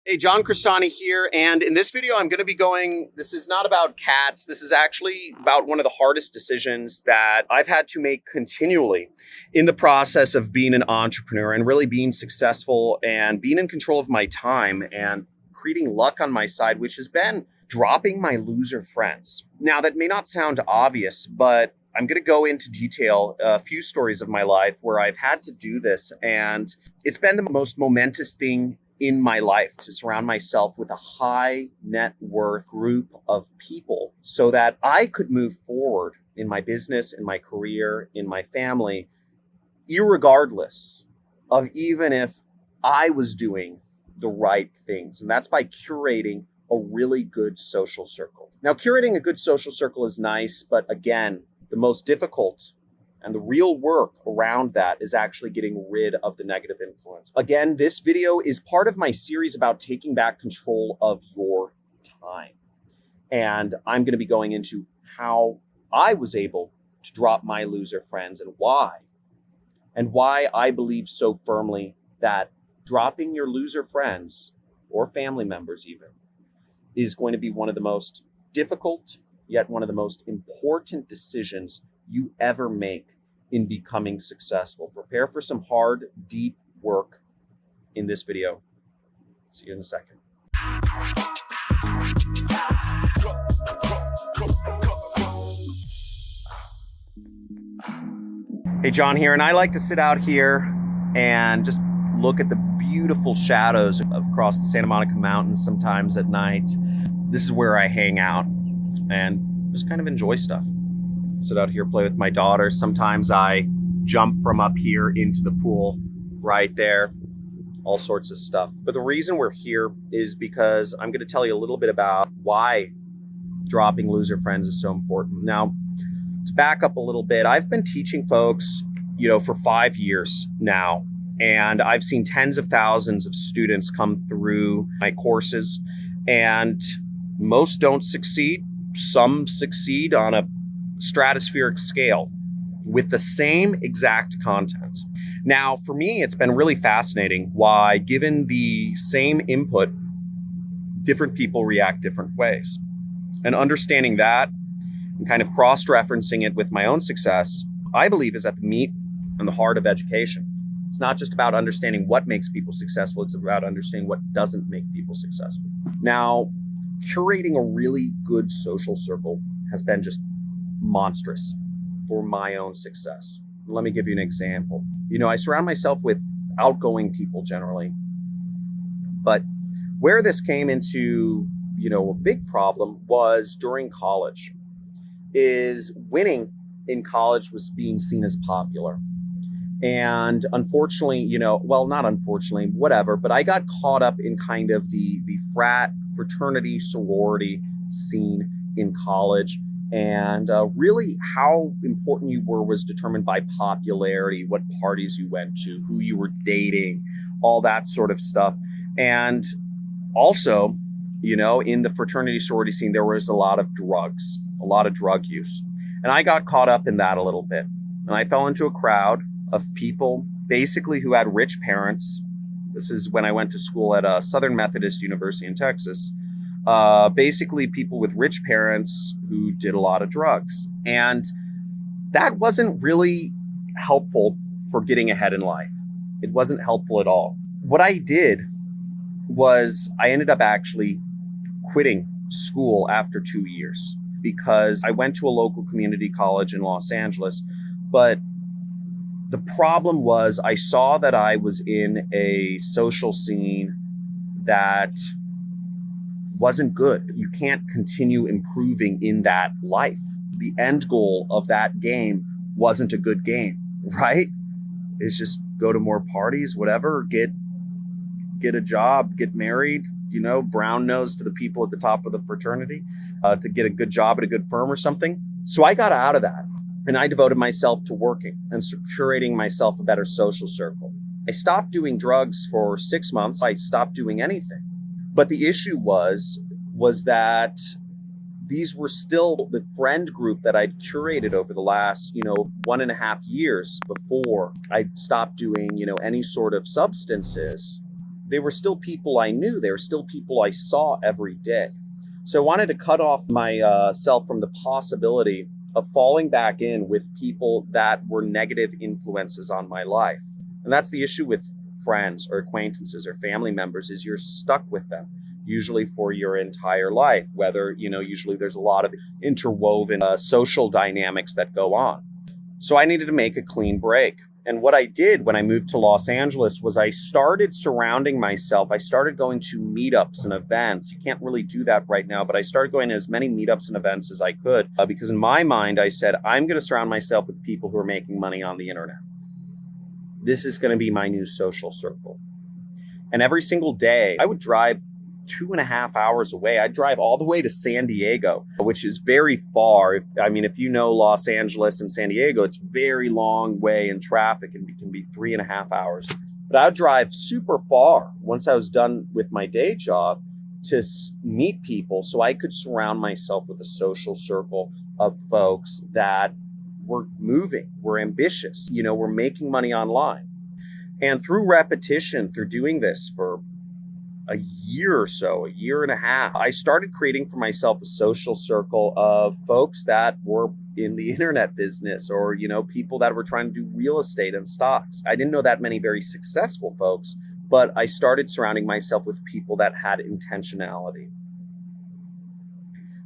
Hey, John Crestani here, and in this video this is not about cats, this is actually about one of the hardest decisions that I've had to make continually in the process of being an entrepreneur and really being successful and being in control of my time and creating luck on my side, which has been dropping my loser friends. Now, that may not sound obvious, but I'm going to go into detail a few stories of my life where I've had to do this, and it's been the most momentous thing in my life to surround myself with a high net worth group of people so that I could move forward in my business, in my career, in my family, irregardless of even if I was doing the right things. And that's by curating a really good social circle. Now, curating a good social circle is nice, but again, the most difficult and the real work around that is actually getting rid of the negative influence. Again, this video is part of my series about taking back control of your time. And I'm going to be going into how I was able to drop my loser friends and why I believe so firmly that dropping your loser friends or family members even is going to be one of the most difficult, yet one of the most important decisions you ever make in becoming successful. Prepare for some hard, deep work in this video. See you in a second. Hey, John here, and I like to sit out here and just look at the beautiful shadows across the Santa Monica Mountains sometimes at night. This is where I hang out and just kind of enjoy stuff. Sit out here, play with my daughter. Sometimes I jump from up here into the pool right there, all sorts of stuff. But the reason we're here is because I'm going to tell you a little bit about why dropping loser friends is so important. Now, to back up a little bit, I've been teaching folks, for 5 years now, and I've seen tens of thousands of students come through my courses, and most don't succeed. Some succeed on a stratospheric scale with the same exact content. Now, for me, it's been really fascinating why, given the same input, different people react different ways. And understanding that and kind of cross-referencing it with my own success, I believe is at the meat and the heart of education. It's not just about understanding what makes people successful, it's about understanding what doesn't make people successful. Now, curating a really good social circle has been just monstrous for my own success. Let me give you an example. I surround myself with outgoing people generally, but where this came into, a big problem was during college, is winning in college was being seen as popular. And unfortunately, not unfortunately, whatever, but I got caught up in kind of the fraternity, sorority scene in college. And really how important you were was determined by popularity, what parties you went to, who you were dating, all that sort of stuff. And also, in the fraternity sorority scene, there was a lot of drug use. And I got caught up in that a little bit. And I fell into a crowd of people basically who had rich parents. This is when I went to school at Southern Methodist University in Texas. Basically people with rich parents who did a lot of drugs. And that wasn't really helpful for getting ahead in life. It wasn't helpful at all. What I did was I ended up actually quitting school after 2 years because I went to a local community college in Los Angeles. But the problem was I saw that I was in a social scene that wasn't good. You can't continue improving in that life. The end goal of that game wasn't a good game, right? It's just go to more parties, whatever, get a job, get married, brown nose to the people at the top of the fraternity, to get a good job at a good firm or something. So I got out of that and I devoted myself to working and curating myself a better social circle. I stopped doing drugs for 6 months. I stopped doing anything. But the issue was that these were still the friend group that I'd curated over the last, 1.5 years before I stopped doing, any sort of substances. they were still people I knew. They were still people I saw every day. So I wanted to cut off myself from the possibility of falling back in with people that were negative influences on my life. And that's the issue with friends or acquaintances or family members, is you're stuck with them, usually for your entire life, whether, usually there's a lot of interwoven social dynamics that go on. So I needed to make a clean break. And what I did when I moved to Los Angeles was I started surrounding myself. I started going to meetups and events. You can't really do that right now, but I started going to as many meetups and events as I could because in my mind, I said, I'm going to surround myself with people who are making money on the internet. This is going to be my new social circle. And every single day, I would drive 2.5 hours away. I'd drive all the way to San Diego, which is very far. If you know Los Angeles and San Diego, it's very long way in traffic and it can be 3.5 hours. But I'd drive super far once I was done with my day job to meet people so I could surround myself with a social circle of folks that were moving, were ambitious, were making money online. And through repetition, through doing this for a year or so, a year and a half, I started creating for myself a social circle of folks that were in the internet business or, people that were trying to do real estate and stocks. I didn't know that many very successful folks, but I started surrounding myself with people that had intentionality.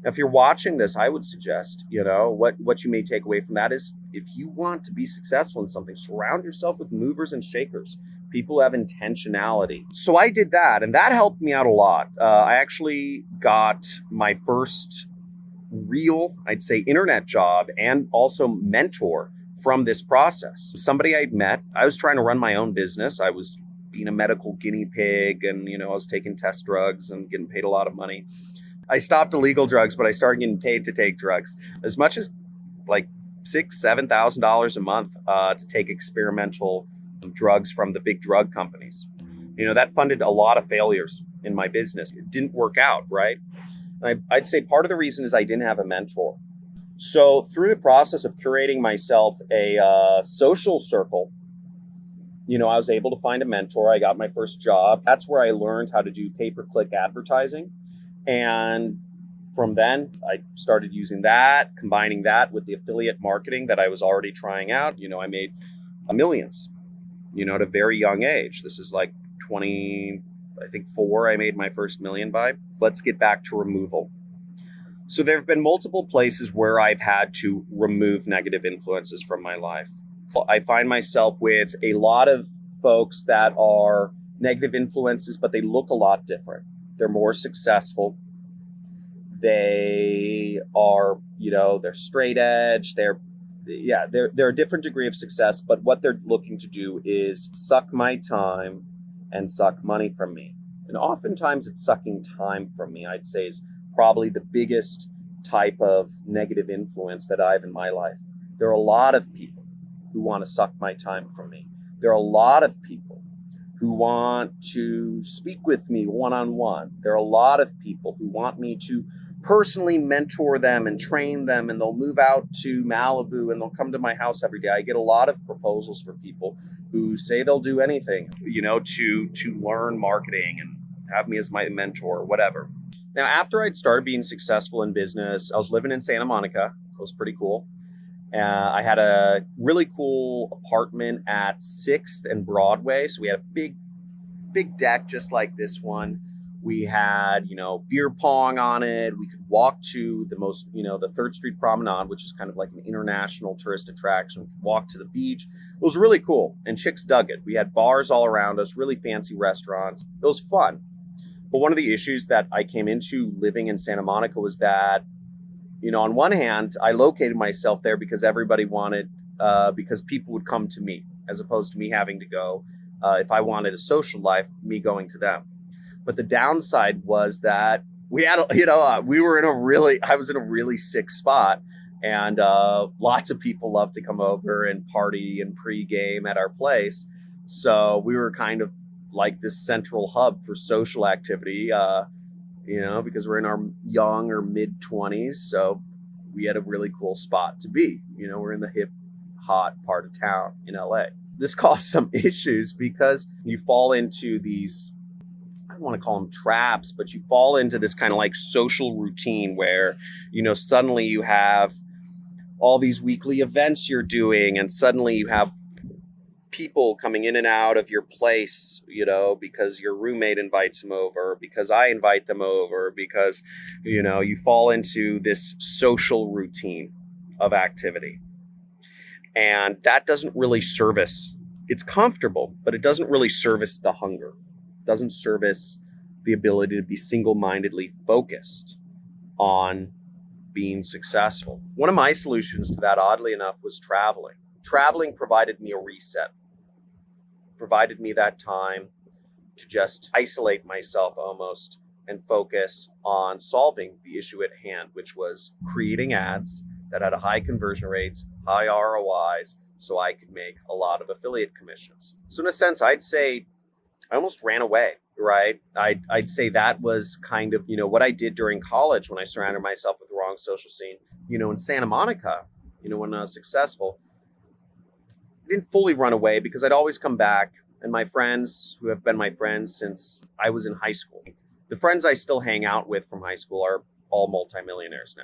Now, if you're watching this, I would suggest, what you may take away from that is if you want to be successful in something, surround yourself with movers and shakers. People have intentionality. So I did that, and that helped me out a lot. I actually got my first real, I'd say, internet job and also mentor from this process. Somebody I'd met, I was trying to run my own business. I was being a medical guinea pig and, I was taking test drugs and getting paid a lot of money. I stopped illegal drugs, but I started getting paid to take drugs as much as like $6,000-$7,000 a month to take experimental drugs from the big drug companies. That funded a lot of failures in my business. It didn't work out, right? I'd say part of the reason is I didn't have a mentor. So through the process of curating myself a social circle, I was able to find a mentor. I got my first job. That's where I learned how to do pay-per-click advertising. And from then, I started using that, combining that with the affiliate marketing that I was already trying out. I made millions, at a very young age. This is like 4, I made my first million by. Let's get back to removal. So there have been multiple places where I've had to remove negative influences from my life. I find myself with a lot of folks that are negative influences, but they look a lot different. They're more successful. They are, they're straight edge. They're a different degree of success, but what they're looking to do is suck my time and suck money from me. And oftentimes it's sucking time from me, I'd say, is probably the biggest type of negative influence that I have in my life. There are a lot of people who want to suck my time from me. There are a lot of people who want to speak with me one-on-one. There are a lot of people who want me to personally mentor them and train them, and they'll move out to Malibu and they'll come to my house every day. I get a lot of proposals for people who say they'll do anything, to learn marketing and have me as my mentor or whatever. Now, after I'd started being successful in business, I was living in Santa Monica. It was pretty cool. I had a really cool apartment at 6th and Broadway. So we had a big deck just like this one. We had, beer pong on it. We could walk to the 3rd Street Promenade, which is kind of like an international tourist attraction. We could walk to the beach. It was really cool. And chicks dug it. We had bars all around us, really fancy restaurants. It was fun. But one of the issues that I came into living in Santa Monica was that, on one hand, I located myself there because everybody wanted, because people would come to me as opposed to me having to go, if I wanted a social life, me going to them. But the downside was that we had, I was in a really sick spot, and lots of people love to come over and party and pregame at our place. So we were kind of like this central hub for social activity, because we're in our young or mid 20s. So we had a really cool spot to be. We're in the hip, hot part of town in LA. This caused some issues because you fall into these don't want to call them traps, but you fall into this kind of like social routine where, suddenly you have all these weekly events you're doing, and suddenly you have people coming in and out of your place, because your roommate invites them over, because I invite them over, because, you fall into this social routine of activity. And that doesn't really service, it's comfortable, but it doesn't really service the hunger. It doesn't service the ability to be single-mindedly focused on being successful. One of my solutions to that, oddly enough, was traveling. Traveling provided me a reset, provided me that time to just isolate myself almost and focus on solving the issue at hand, which was creating ads that had high conversion rates, high ROIs, so I could make a lot of affiliate commissions. So in a sense, I'd say I almost ran away, right? I'd say that was kind of, what I did during college when I surrounded myself with the wrong social scene. In Santa Monica, when I was successful, I didn't fully run away because I'd always come back. And my friends, who have been my friends since I was in high school, the friends I still hang out with from high school are all multimillionaires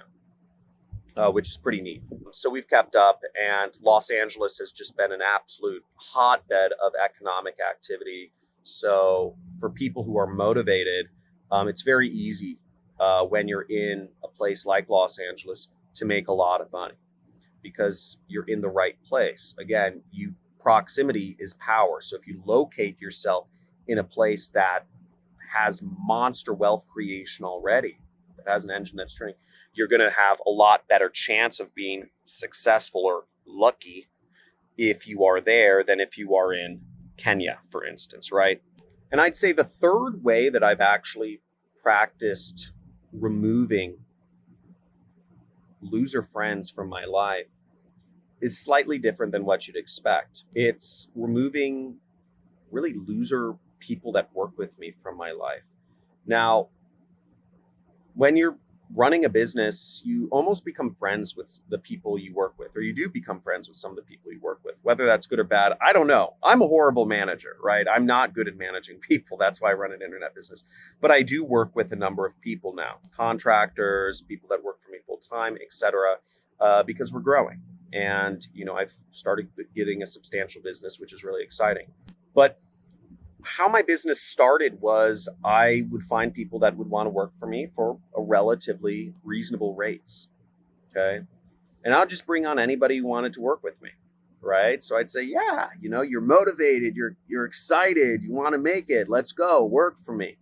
now, which is pretty neat. So we've kept up, and Los Angeles has just been an absolute hotbed of economic activity. So for people who are motivated, it's very easy when you're in a place like Los Angeles to make a lot of money because you're in the right place. Again, proximity is power. So if you locate yourself in a place that has monster wealth creation already, that has an engine that's turning, you're going to have a lot better chance of being successful or lucky if you are there than if you are in Kenya, for instance, right? And I'd say the third way that I've actually practiced removing loser friends from my life is slightly different than what you'd expect. It's removing really loser people that work with me from my life. Now, when you're running a business, you almost become friends with the people you work with, or you do become friends with some of the people you work with. Whether that's good or bad, I don't know. I'm a horrible manager, right? I'm not good at managing people. That's why I run an internet business. But I do work with a number of people now, contractors, people that work for me full time, etc., because we're growing. And, I've started getting a substantial business, which is really exciting. But how my business started was I would find people that would want to work for me for a relatively reasonable rates. Okay. And I'll just bring on anybody who wanted to work with me. Right. So I'd say, yeah, you're motivated, you're excited, you want to make it. Let's go work for me.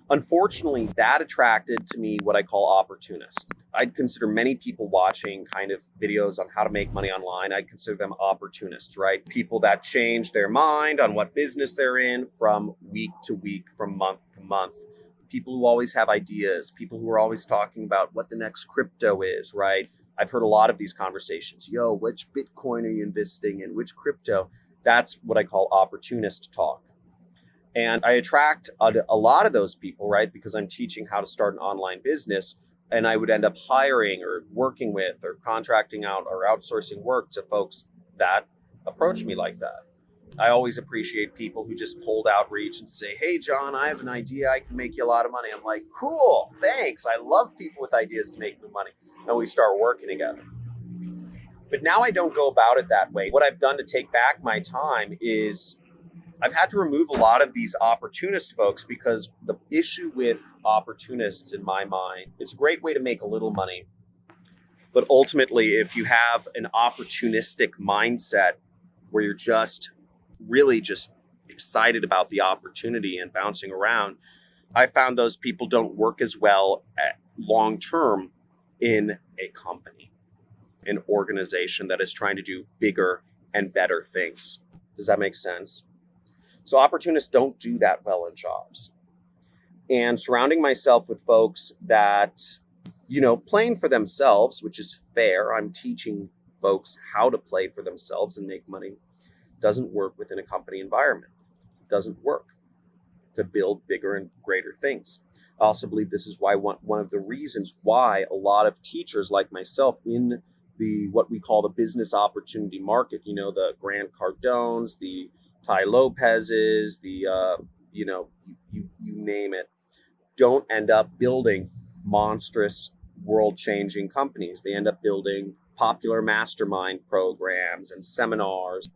Unfortunately, that attracted to me what I call opportunists. I'd consider many people watching kind of videos on how to make money online, I'd consider them opportunists, right? People that change their mind on what business they're in from week to week, from month to month. People who always have ideas, people who are always talking about what the next crypto is, right? I've heard a lot of these conversations. Yo, which Bitcoin are you investing in? Which crypto? That's what I call opportunist talk. And I attract a lot of those people, right? Because I'm teaching how to start an online business, and I would end up hiring or working with or contracting out or outsourcing work to folks that approach me like that. I always appreciate people who just cold outreach and say, hey, John, I have an idea. I can make you a lot of money. I'm like, cool, thanks. I love people with ideas to make me money. And we start working together. But now I don't go about it that way. What I've done to take back my time is I've had to remove a lot of these opportunist folks, because the issue with opportunists in my mind, it's a great way to make a little money. But ultimately, if you have an opportunistic mindset where you're just really just excited about the opportunity and bouncing around, I found those people don't work as well long term in a company, an organization that is trying to do bigger and better things. Does that make sense? So opportunists don't do that well in jobs. And surrounding myself with folks that, playing for themselves, which is fair. I'm teaching folks how to play for themselves and make money. Doesn't work within a company environment. It doesn't work to build bigger and greater things. I also believe this is why one of the reasons why a lot of teachers like myself in what we call the business opportunity market, the Grant Cardones, the Tai Lopez's, the you name it, don't end up building monstrous world-changing companies. They end up building popular mastermind programs and seminars,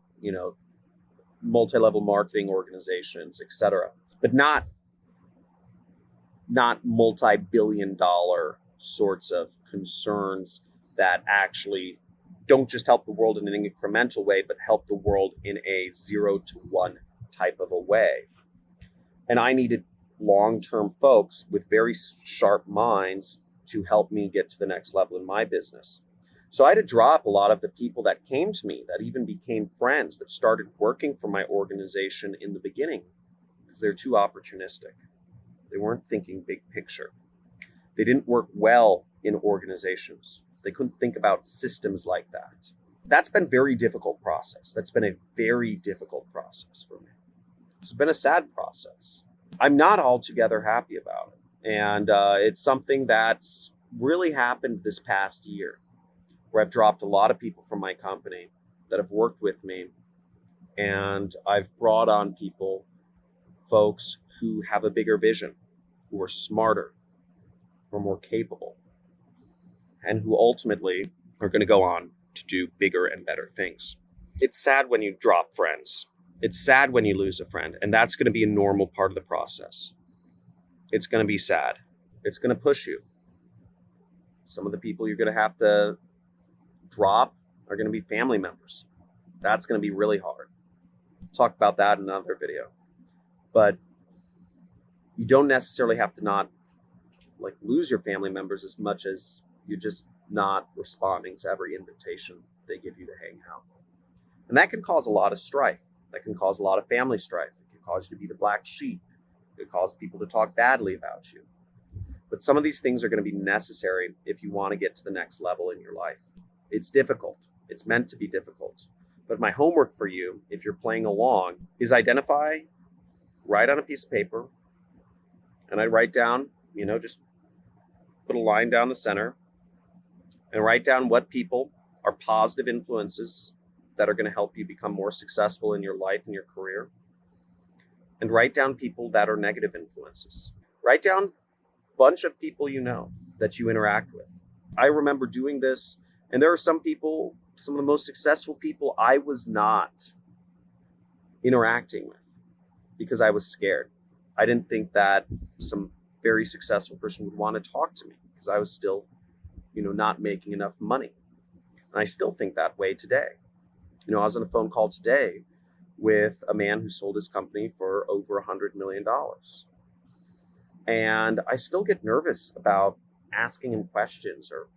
multi-level marketing organizations, etc. But not multi-billion dollar sorts of concerns that actually don't just help the world in an incremental way, but help the world in a 0 to 1 type of a way. And I needed long-term folks with very sharp minds to help me get to the next level in my business. So I had to drop a lot of the people that came to me, that even became friends, that started working for my organization in the beginning, because they're too opportunistic. They weren't thinking big picture. They didn't work well in organizations. They couldn't think about systems like that. That's been a very difficult process. That's been a very difficult process for me. It's been a sad process. I'm not altogether happy about it. And it's something that's really happened this past year, where I've dropped a lot of people from my company that have worked with me. And I've brought on people, folks who have a bigger vision, who are smarter, who are more capable, and who ultimately are going to go on to do bigger and better things. It's sad when you drop friends. It's sad when you lose a friend, and that's going to be a normal part of the process. It's going to be sad. It's going to push you. Some of the people you're going to have to drop are going to be family members. That's going to be really hard. I'll talk about that in another video. But you don't necessarily have to not lose your family members as much as you're just not responding to every invitation they give you to hang out. And that can cause a lot of strife. That can cause a lot of family strife. It can cause you to be the black sheep. It can cause people to talk badly about you. But some of these things are going to be necessary if you want to get to the next level in your life. It's difficult. It's meant to be difficult. But my homework for you, if you're playing along, is write on a piece of paper, and I write down, just put a line down the center, and write down what people are positive influences that are going to help you become more successful in your life and your career. And write down people that are negative influences. Write down a bunch of people that you interact with. I remember doing this, and there are some people, some of the most successful people I was not interacting with because I was scared. I didn't think that some very successful person would want to talk to me because I was still, not making enough money. And I still think that way today. I was on a phone call today with a man who sold his company for over $100 million. And I still get nervous about asking him questions or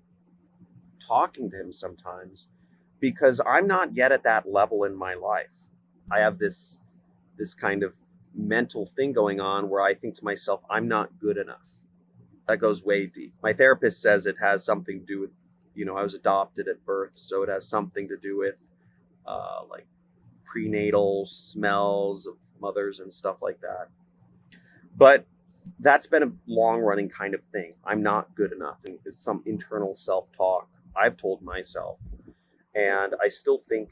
talking to him sometimes because I'm not yet at that level in my life. I have this kind of mental thing going on where I think to myself, I'm not good enough. That goes way deep. My therapist says it has something to do with, I was adopted at birth, so it has something to do with prenatal smells of mothers and stuff like that. But that's been a long-running kind of thing. I'm not good enough, and it's some internal self-talk I've told myself. And I still think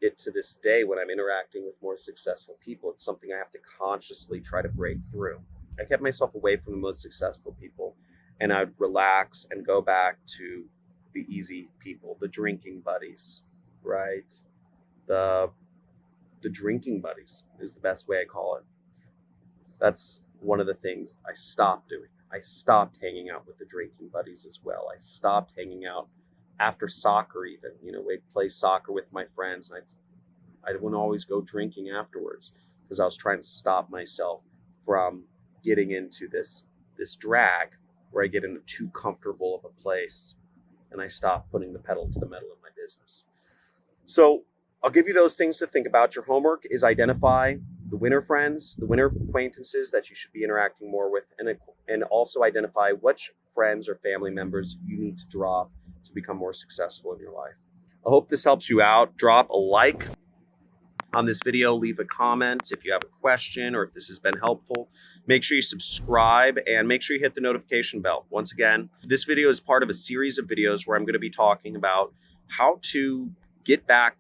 it to this day when I'm interacting with more successful people. It's something I have to consciously try to break through. I kept myself away from the most successful people, and I'd relax and go back to the easy people, the drinking buddies, right? The drinking buddies is the best way I call it. That's one of the things I stopped doing. I stopped hanging out with the drinking buddies as well. I stopped hanging out after soccer even. We'd play soccer with my friends, and I wouldn't always go drinking afterwards because I was trying to stop myself from getting into this drag where I get into too comfortable of a place and I stop putting the pedal to the metal in my business. So I'll give you those things to think about. Your homework is identify the winner friends, the winner acquaintances that you should be interacting more with, and also identify which friends or family members you need to drop to become more successful in your life. I hope this helps you out. Drop a like on this video, leave a comment if you have a question or if this has been helpful. Make sure you subscribe and make sure you hit the notification bell. Once again, this video is part of a series of videos where I'm going to be talking about how to get back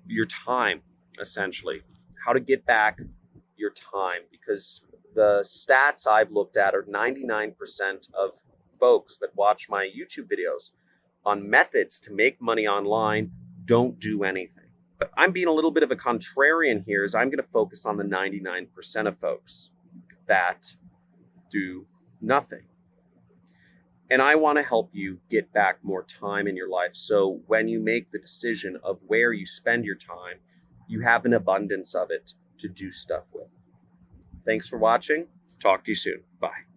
your time, essentially. How to get back your time, because the stats I've looked at are 99% of folks that watch my YouTube videos on methods to make money online don't do anything. But I'm being a little bit of a contrarian here, as I'm going to focus on the 99% of folks that do nothing. And I want to help you get back more time in your life, so when you make the decision of where you spend your time, you have an abundance of it to do stuff with. Thanks for watching. Talk to you soon. Bye.